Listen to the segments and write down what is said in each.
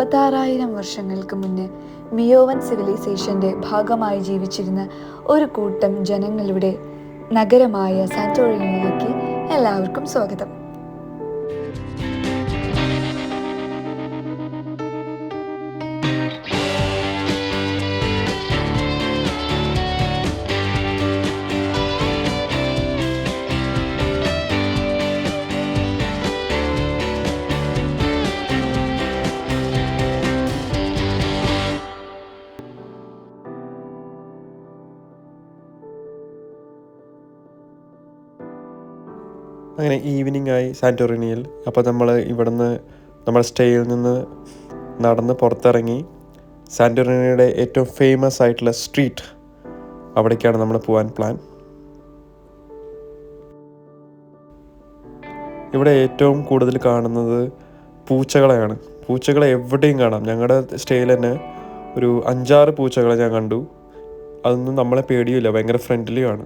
36,000 വർഷങ്ങൾക്ക് മുന്നേ മിയോവൻ സിവിലൈസേഷൻ്റെ ഭാഗമായി ജീവിച്ചിരുന്ന ഒരു കൂട്ടം ജനങ്ങളുടെ നഗരമായ സാന്റോറിനിയിലേക്ക് എല്ലാവർക്കും സ്വാഗതം. അങ്ങനെ ഈവനിങ് ആയി സാന്റോറിനിയിൽ. അപ്പോൾ നമ്മൾ ഇവിടുന്ന് നമ്മുടെ സ്റ്റേയിൽ നിന്ന് നടന്ന് പുറത്തിറങ്ങി സാന്റോറിനിയുടെ ഏറ്റവും ഫേമസ് ആയിട്ടുള്ള സ്ട്രീറ്റ് അവിടേക്കാണ് നമ്മൾ പോകാൻ പ്ലാൻ. ഇവിടെ ഏറ്റവും കൂടുതൽ കാണുന്നത് പൂച്ചകളെയാണ്. പൂച്ചകളെ എവിടെയും കാണാം. ഞങ്ങളുടെ സ്റ്റേയിൽ തന്നെ ഒരു 5-6 പൂച്ചകളെ ഞാൻ കണ്ടു. അതൊന്നും നമ്മളെ പേടിയില്ല, ഭയങ്കര ഫ്രണ്ട്ലിയാണ്.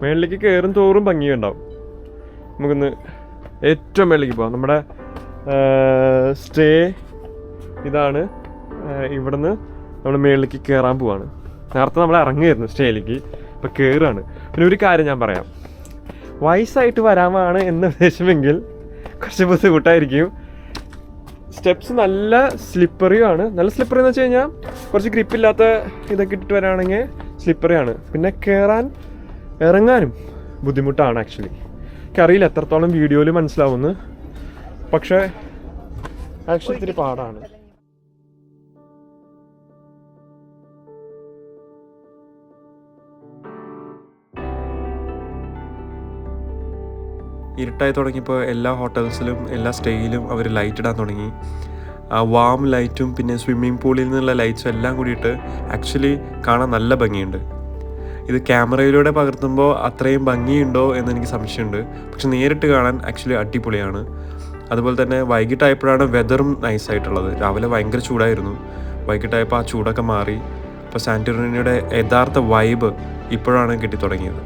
മേളിലേക്ക് കയറും തോറും ഭംഗിയുണ്ടാവും. നമുക്കൊന്ന് ഏറ്റവും മേളിലേക്ക് പോകാം. നമ്മുടെ സ്റ്റേ ഇതാണ്. ഇവിടുന്ന് നമ്മൾ മേളിലേക്ക് കയറാൻ പോവാണ്. നേരത്തെ നമ്മൾ ഇറങ്ങിയായിരുന്നു സ്റ്റേയിലേക്ക്, ഇപ്പോൾ കയറുകയാണ്. പിന്നെ ഒരു കാര്യം ഞാൻ പറയാം, വയസ്സായിട്ട് വരാമാണ് എന്ന ഉദ്ദേശമെങ്കിൽ കുറച്ച് ബുദ്ധിമുട്ടായിരിക്കും. സ്റ്റെപ്സ് നല്ല സ്ലിപ്പറിയാണ്. നല്ല സ്ലിപ്പറി എന്ന് വെച്ച് കഴിഞ്ഞാൽ കുറച്ച് ഗ്രിപ്പില്ലാത്ത ഇതൊക്കെ ഇട്ടിട്ട് വരാണെങ്കിൽ സ്ലിപ്പറിയാണ്. പിന്നെ ഇറങ്ങാനും ബുദ്ധിമുട്ടാണ്. എനിക്കറിയില്ല എത്രത്തോളം വീഡിയോയിൽ മനസ്സിലാവുമെന്ന്, പക്ഷേ ഇത്തിരി പാടാണ്. ഇരുട്ടായി തുടങ്ങിയപ്പോൾ എല്ലാ ഹോട്ടൽസിലും എല്ലാ സ്റ്റേയിലും അവർ ലൈറ്റ് ഇടാൻ തുടങ്ങി. വാം ലൈറ്റും പിന്നെ സ്വിമ്മിംഗ് പൂളിൽ നിന്നുള്ള ലൈറ്റ്സും എല്ലാം കൂടിയിട്ട് കാണാൻ നല്ല ഭംഗിയുണ്ട്. ഇത് ക്യാമറയിലൂടെ പകർത്തുമ്പോൾ അത്രയും ഭംഗിയുണ്ടോ എന്നെനിക്ക് സംശയമുണ്ട്. പക്ഷെ നേരിട്ട് കാണാൻ അടിപൊളിയാണ്. അതുപോലെ തന്നെ വൈകിട്ടായപ്പോഴാണ് വെതറും നൈസായിട്ടുള്ളത്. രാവിലെ ഭയങ്കര ചൂടായിരുന്നു. വൈകിട്ടായപ്പോൾ ആ ചൂടൊക്കെ മാറി. ഇപ്പോൾ സാന്റോറിനിയുടെ യഥാർത്ഥ വൈബ് ഇപ്പോഴാണ് കിട്ടിത്തുടങ്ങിയത്.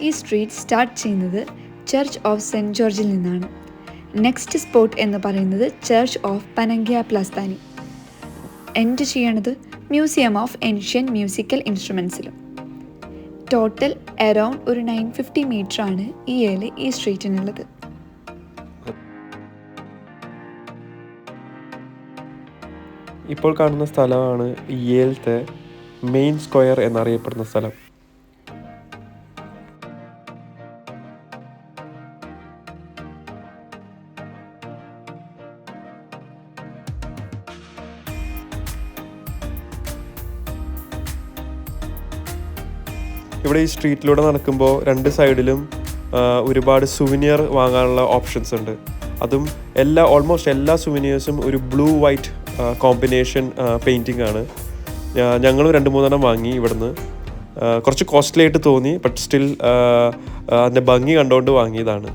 ഈ സ്ട്രീറ്റ് സ്റ്റാർട്ട് ചെയ്യുന്നത് ചർച്ച് ഓഫ് സെൻറ്റ് ജോർജിൽ നിന്നാണ്. നെക്സ്റ്റ് സ്പോട്ട് എന്ന് പറയുന്നത് ചർച്ച് ഓഫ് പനങ്ക്യ പ്ലാസ്താനി. എൻഡ് ചെയ്യണത് മ്യൂസിയം ഓഫ് ഏൻഷ്യൻ മ്യൂസിക്കൽ ഇൻസ്ട്രുമെൻസിലും. ടോട്ടൽ അറൗണ്ട് ഒരു 950 മീറ്ററാണ് ഈ സ്ട്രീറ്റിനുള്ളത്. ഇപ്പോൾ കാണുന്ന സ്ഥലമാണ് യേലത്തെ മെയിൻ സ്ക്വയർ എന്നറിയപ്പെടുന്ന സ്ഥലം. ഇവിടെ ഈ സ്ട്രീറ്റിലൂടെ നടക്കുമ്പോൾ 2 സൈഡിലും ഒരുപാട് സുവനിയർ വാങ്ങാനുള്ള ഓപ്ഷൻസ് ഉണ്ട്. അതും ഓൾമോസ്റ്റ് എല്ലാ സുവനിയേഴ്സും ഒരു ബ്ലൂ വൈറ്റ് കോമ്പിനേഷൻ പെയിൻറ്റിംഗ് ആണ്. ഞങ്ങളും 2-3 വാങ്ങി ഇവിടുന്ന്. കുറച്ച് കോസ്റ്റ്ലി ആയിട്ട് തോന്നി, ബട്ട് സ്റ്റിൽ അതിൻ്റെ ഭംഗി കണ്ടുകൊണ്ട് വാങ്ങിയതാണ്.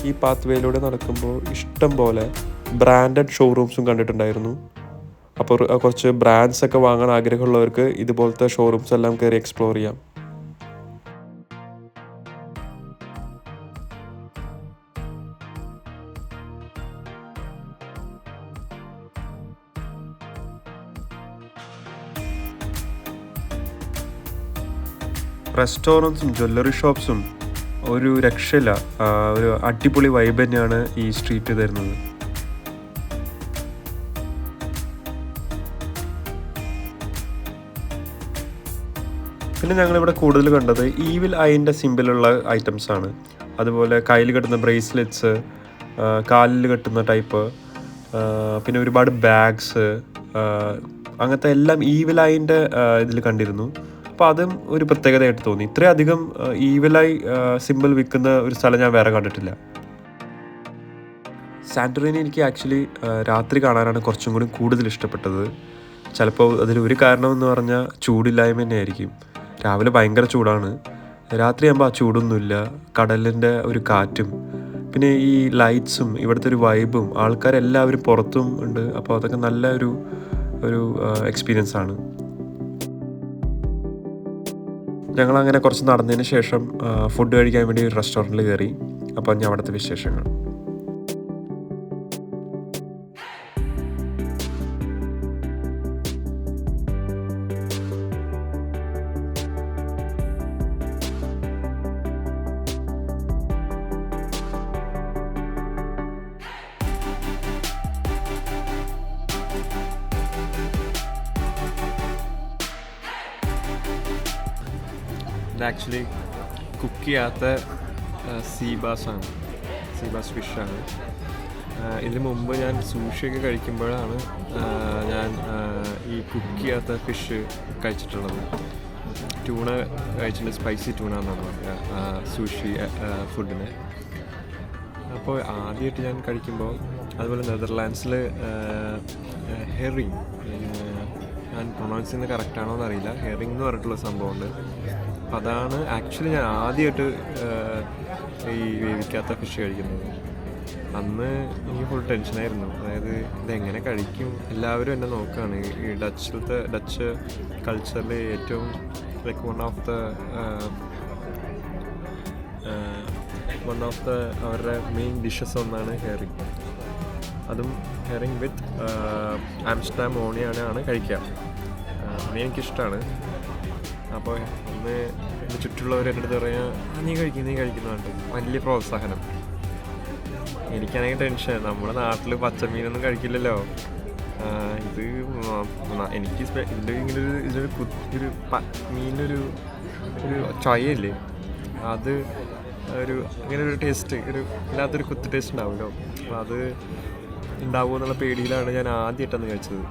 ഈ പാത്ത് നടക്കുമ്പോൾ ഇഷ്ടം പോലെ ബ്രാൻഡഡ് ഷോറൂംസും കണ്ടിട്ടുണ്ടായിരുന്നു. അപ്പോൾ കുറച്ച് ബ്രാൻഡ്സ് ഒക്കെ വാങ്ങാൻ ആഗ്രഹമുള്ളവർക്ക് ഇതുപോലത്തെ ഷോറൂംസ് എല്ലാം കയറി എക്സ്പ്ലോർ ചെയ്യാം. റെസ്റ്റോറൻറ്റ്സും ജ്വല്ലറി ഷോപ്സും ഒരു രക്ഷയില്ല. ഒരു അടിപൊളി വൈബ് തന്നെയാണ് ഈ സ്ട്രീറ്റ് തരുന്നത്. പിന്നെ ഞങ്ങളിവിടെ കൂടുതൽ കണ്ടത് ഈവിൽ ഐൻ്റെ സിമ്പിളുള്ള ഐറ്റംസാണ്. അതുപോലെ കയ്യിൽ കെട്ടുന്ന ബ്രേസ്ലെറ്റ്സ്, കാലിൽ കെട്ടുന്ന ടൈപ്പ്, പിന്നെ ഒരുപാട് ബാഗ്സ്, അങ്ങനത്തെ എല്ലാം ഈവിൽ ഐൻ്റെ ഇതിൽ കണ്ടിരുന്നു. അപ്പോൾ അതും ഒരു പ്രത്യേകതയായിട്ട് തോന്നി. ഇത്രയധികം ഈവിൽ ഐ സിമ്പിൾ വിൽക്കുന്ന ഒരു സ്ഥലം ഞാൻ വേറെ കണ്ടിട്ടില്ല. സാന്റോറിനി എനിക്ക് ആക്ച്വലി രാത്രി കാണാനാണ് കുറച്ചും കൂടി കൂടുതൽ ഇഷ്ടപ്പെട്ടത്. ചിലപ്പോൾ അതിലൊരു കാരണമെന്ന് പറഞ്ഞാൽ ചൂടില്ലായ്മ തന്നെയായിരിക്കും. രാവിലെ ഭയങ്കര ചൂടാണ്, രാത്രിയാകുമ്പോൾ ആ ചൂടൊന്നുമില്ല. കടലിൻ്റെ ഒരു കാറ്റും പിന്നെ ഈ ലൈറ്റ്സും ഇവിടുത്തെ ഒരു വൈബും, ആൾക്കാരെല്ലാവരും പുറത്തും ഉണ്ട്. അപ്പോൾ അതൊക്കെ നല്ല ഒരു എക്സ്പീരിയൻസ് ആണ്. ഞങ്ങളങ്ങനെ കുറച്ച് നടന്നതിന് ശേഷം ഫുഡ് കഴിക്കാൻ വേണ്ടി ഒരു റെസ്റ്റോറൻറ്റിൽ കയറി. അപ്പോൾ ഞാൻ അവിടുത്തെ വിശേഷങ്ങൾ. ഇത് ആക്ച്വലി കുക്ക് ചെയ്യാത്ത സീബാസാണ്, സീബാസ് ഫിഷാണ്. ഇതിന് മുമ്പ് ഞാൻ സൂഷിയൊക്കെ കഴിക്കുമ്പോഴാണ് ഞാൻ ഈ കുക്ക് ചെയ്യാത്ത ഫിഷ് കഴിച്ചിട്ടുള്ളത്. ട്യൂണ കഴിച്ചിട്ടുണ്ട്, സ്പൈസി ട്യൂണ എന്നാണ് പറയുക സൂഷി ഫുഡിന്. അപ്പോൾ ആദ്യമായിട്ട് ഞാൻ കഴിക്കുമ്പോൾ, അതുപോലെ നെതർലാൻഡ്സിൽ ഹെറിങ്, ഞാൻ പ്രൊണൗൺസ് ചെയ്യുന്നത് കറക്റ്റാണോ എന്നറിയില്ല, ഹെറിങ് എന്ന് പറഞ്ഞിട്ടുള്ള സംഭവമുണ്ട്. അപ്പം അതാണ് ആക്ച്വലി ഞാൻ ആദ്യമായിട്ട് ഈ വേവിക്കാത്ത ഫിഷ് കഴിക്കുന്നത്. അന്ന് എനിക്ക് ഫുൾ ടെൻഷനായിരുന്നു. അതായത് ഇതെങ്ങനെ കഴിക്കും, എല്ലാവരും എന്നെ നോക്കുകയാണ്. ഈ ഡച്ച് കൾച്ചറിൽ ഏറ്റവും ലൈക്ക് വൺ ഓഫ് ദ അവരുടെ മെയിൻ ഡിഷസ് ഒന്നാണ് ഹെറിങ്. അതും ഹെറിങ് വിത്ത് ആംസ്റ്റർഡാം ഓണിയാണ് കഴിക്കുക. അങ്ങനെ എനിക്കിഷ്ടമാണ്. അപ്പോൾ അന്ന് എൻ്റെ ചുറ്റുള്ളവർ എൻ്റെ അടുത്ത് പറയാം, നീ കഴിക്കുന്നുണ്ട്, വലിയ പ്രോത്സാഹനം. എനിക്കാണെങ്കിൽ ടെൻഷൻ, നമ്മുടെ നാട്ടിൽ പച്ചമീനൊന്നും കഴിക്കില്ലല്ലോ. ഇത് എനിക്ക് ഇതിലൊരു മീനൊരു ചൊയയില്ലേ, അത് ഇങ്ങനെ ഒരു ടേസ്റ്റ്, ഇല്ലാത്തൊരു കുത്ത് ടേസ്റ്റ് ഉണ്ടാവുമല്ലോ. അപ്പോൾ അത് ഉണ്ടാവുമോ എന്നുള്ള പേടിയിലാണ് ഞാൻ ആദ്യമായിട്ടന്ന് കഴിച്ചത്.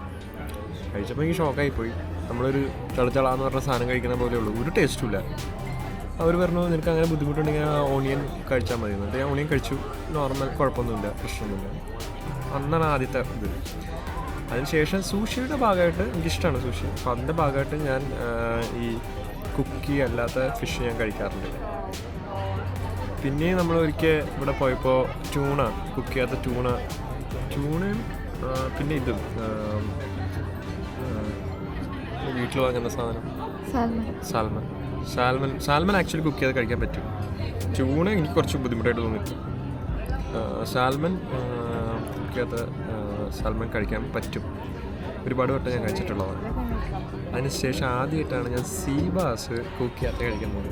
കഴിച്ചപ്പോൾ എനിക്ക് ഷോക്കായിപ്പോയി. നമ്മളൊരു ചളച്ചളാന്ന് പറഞ്ഞ സാധനം കഴിക്കുന്ന പോലെ ഉള്ളൂ, ഒരു ടേസ്റ്റും ഇല്ല. അവർ പറഞ്ഞു, നിനക്ക് അങ്ങനെ ബുദ്ധിമുട്ടുണ്ടെങ്കിൽ ഓണിയൻ കഴിച്ചാൽ മതി. എന്നിട്ട് ഞാൻ ഓണിയൻ കഴിച്ചു, നോർമൽ, കുഴപ്പമൊന്നുമില്ല, പ്രശ്നമൊന്നുമില്ല. അന്നാണ് ആദ്യത്തെ ഇത്. അതിനുശേഷം സൂഷിയുടെ ഭാഗമായിട്ട് എനിക്കിഷ്ടമാണ് സൂഷി. അപ്പോൾ അതിൻ്റെ ഭാഗമായിട്ട് ഞാൻ ഈ കുക്കി അല്ലാത്ത ഫിഷ് ഞാൻ കഴിക്കാറുണ്ട്. പിന്നെ നമ്മൾ ഒരിക്കൽ ഇവിടെ പോയപ്പോൾ ട്യൂണ, കുക്ക് ചെയ്യാത്ത ട്യൂണയും പിന്നെ ഇതും വീട്ടിൽ വാങ്ങുന്ന സാധനം സാൽമൺ ആക്ച്വലി കുക്ക് ചെയ്ത് കഴിക്കാൻ പറ്റും. ട്യൂണ എനിക്ക് കുറച്ച് ബുദ്ധിമുട്ടായിട്ട് തോന്നിയിട്ട്. സാൽമൺ കുക്ക് ചെയ്യാത്ത സാൽമൺ കഴിക്കാൻ പറ്റും, ഒരുപാട് വട്ടം ഞാൻ കഴിച്ചിട്ടുള്ളതാണ്. അതിനുശേഷം ആദ്യമായിട്ടാണ് ഞാൻ സീബാസ് കുക്ക് ചെയ്യാത്ത കഴിക്കുന്നത്.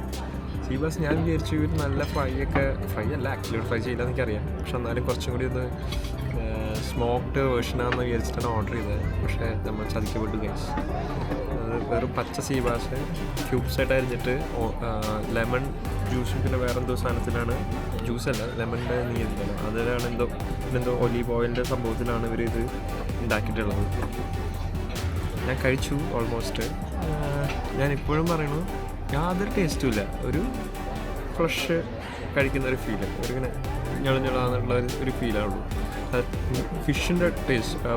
സീബാസ് ഞാൻ വിചാരിച്ചു ഒരു നല്ല ഫ്രൈ അല്ല, ആക്ച്വലി ഫ്രൈ ചെയ്യില്ലെന്ന് എനിക്കറിയാം. പക്ഷെ എന്നാലും കുറച്ചും കൂടി ഒന്ന് സ്മോക്ഡ് വേർഷനാണെന്ന് വിചാരിച്ചിട്ടാണ് ഓർഡർ ചെയ്തത്. പക്ഷേ നമ്മൾ ചതിക്കപ്പെട്ടു ഗൈസ്. അത് വെറും പച്ച സീബാസ് ക്യൂബ്സായിട്ട് അരിഞ്ഞിട്ട് ലെമൺ ജ്യൂസും പിന്നെ വേറെ എന്തോ സാധനത്തിലാണ്, ജ്യൂസല്ല ലെമണിൻ്റെ നീരില്ലല്ലോ, അതിലാണ് എന്തോ ഒലീവ് ഓയിലിൻ്റെ സംഭവത്തിലാണ് ഇവർ ഇത് ഉണ്ടാക്കിയിട്ടുള്ളത്. ഞാൻ കഴിച്ചു ഓൾമോസ്റ്റ്. ഞാൻ ഇപ്പോഴും പറയണു, യാതൊരു ടേസ്റ്റും ഇല്ല. ഒരു ഫ്രഷ് കഴിക്കുന്ന ഒരു ഫീല്, ഒരിങ്ങനെ ഞെളഞ്ഞെളാന്നുള്ള ഒരു ഫീലാണുള്ളൂ. ഫിഷിൻ്റെ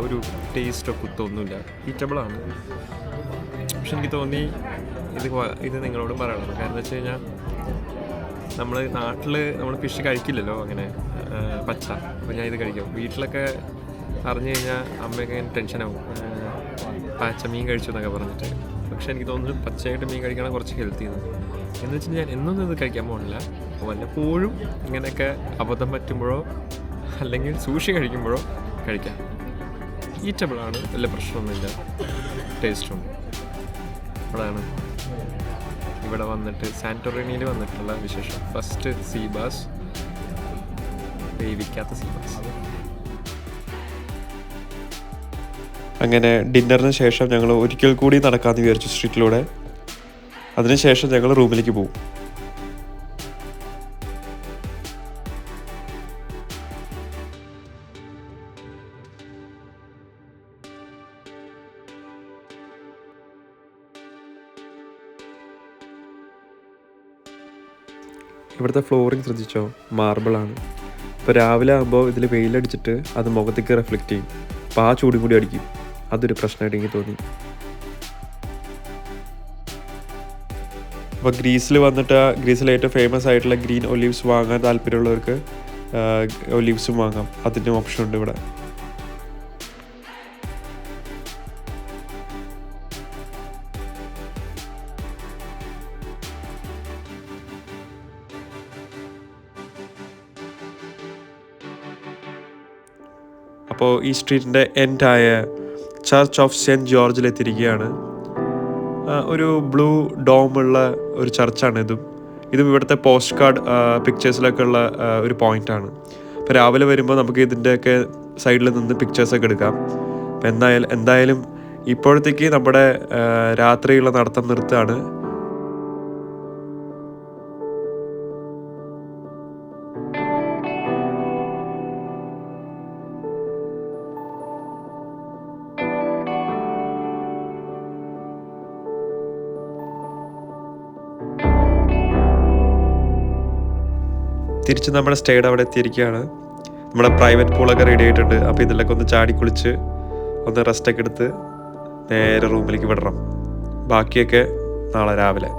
ഒരു ടേസ്റ്റോ കുത്തൊന്നുമില്ല, ഈറ്റബിളാണ്. പക്ഷെ എനിക്ക് തോന്നി ഇത് നിങ്ങളോടും പറയണം. കാരണം എന്താ വെച്ച് കഴിഞ്ഞാൽ നമ്മൾ നാട്ടിൽ ഫിഷ് കഴിക്കില്ലല്ലോ അങ്ങനെ പച്ച. അപ്പോൾ ഞാൻ ഇത് കഴിക്കും. വീട്ടിലൊക്കെ അറിഞ്ഞു കഴിഞ്ഞാൽ അമ്മയൊക്കെ ഇങ്ങനെ ടെൻഷനാവും, പച്ച മീൻ കഴിച്ചു എന്നൊക്കെ പറഞ്ഞിട്ട്. പക്ഷേ എനിക്ക് തോന്നുന്നു പച്ചയായിട്ട് മീൻ കഴിക്കണം കുറച്ച് ഹെൽത്തിയാണ്. എന്ന് വെച്ചാൽ ഞാൻ എന്നൊന്നും ഇത് കഴിക്കാൻ പോകുന്നില്ല. വല്ലപ്പോഴും ഇങ്ങനെയൊക്കെ അബദ്ധം പറ്റുമ്പോഴോ അല്ലെങ്കിൽ സൂഷി കഴിക്കുമ്പോഴോ കഴിക്കാം. ഈറ്റബിളാണ്, വലിയ പ്രശ്നമൊന്നുമില്ല, ടേസ്റ്റുണ്ട്. അതാണ് ഇവിടെ വന്നിട്ട് സാന്റോറിനിയിൽ വന്നിട്ടുള്ള വിശേഷം. ഫസ്റ്റ് സീബാസ്, വേവിക്കാത്ത സീബാസ്. അങ്ങനെ ഡിന്നറിന് ശേഷം ഞങ്ങൾ ഒരിക്കൽ കൂടി നടക്കാമെന്ന് വിചാരിച്ചു സ്ട്രീറ്റിലൂടെ. അതിനുശേഷം ഞങ്ങൾ റൂമിലേക്ക് പോകും. ഇവിടുത്തെ ഫ്ലോറിങ് ശ്രദ്ധിച്ചോ, മാർബിളാണ്. ഇപ്പോൾ രാവിലെ ആകുമ്പോൾ ഇതിൽ വെയിലടിച്ചിട്ട് അത് മുഖത്തേക്ക് റിഫ്ലക്റ്റ് ചെയ്യും. അപ്പോൾ ആ ചൂടും കൂടി അടിക്കും. അതൊരു പ്രശ്നമായിട്ട് എനിക്ക് തോന്നി. അപ്പോൾ ഗ്രീസിൽ വന്നിട്ട് ഗ്രീസിൽ ഏറ്റവും ഫേമസ് ആയിട്ടുള്ള ഗ്രീൻ ഒലീവ്സ് വാങ്ങാൻ താല്പര്യമുള്ളവർക്ക് ഒലീവ്സും വാങ്ങാം. അതിൻ്റെ ഓപ്ഷൻ ഉണ്ട് ഇവിടെ. അപ്പോൾ ഈ സ്ട്രീറ്റിൻ്റെ എൻഡായ ചർച്ച് ഓഫ് സെൻറ്റ് ജോർജിൽ എത്തിയിരിക്കുകയാണ്. ഒരു ബ്ലൂ ഡോമുള്ള ഒരു ചർച്ചാണ് ഇതും ഇവിടുത്തെ പോസ്റ്റ് കാർഡ് പിക്ചേഴ്സിലൊക്കെ ഉള്ള ഒരു പോയിൻ്റാണ്. അപ്പോൾ രാവിലെ വരുമ്പോൾ നമുക്ക് ഇതിൻ്റെയൊക്കെ സൈഡിൽ നിന്ന് പിക്ചേഴ്സൊക്കെ എടുക്കാം. അപ്പോൾ എന്തായാലും ഇപ്പോഴത്തേക്ക് നമ്മുടെ രാത്രിയുള്ള നടത്തം നിർത്തുകയാണ്. തിരിച്ച് നമ്മുടെ സ്റ്റേയുടെ അവിടെ എത്തിയിരിക്കുകയാണ്. നമ്മുടെ പ്രൈവറ്റ് പൂളൊക്കെ റെഡി ആയിട്ടുണ്ട്. അപ്പോൾ ഇതിലൊക്കെ ഒന്ന് ചാടി കുളിച്ച് ഒന്ന് റെസ്റ്റൊക്കെ എടുത്ത് നേരെ റൂമിലേക്ക് വിടണം. ബാക്കിയൊക്കെ നാളെ രാവിലെ.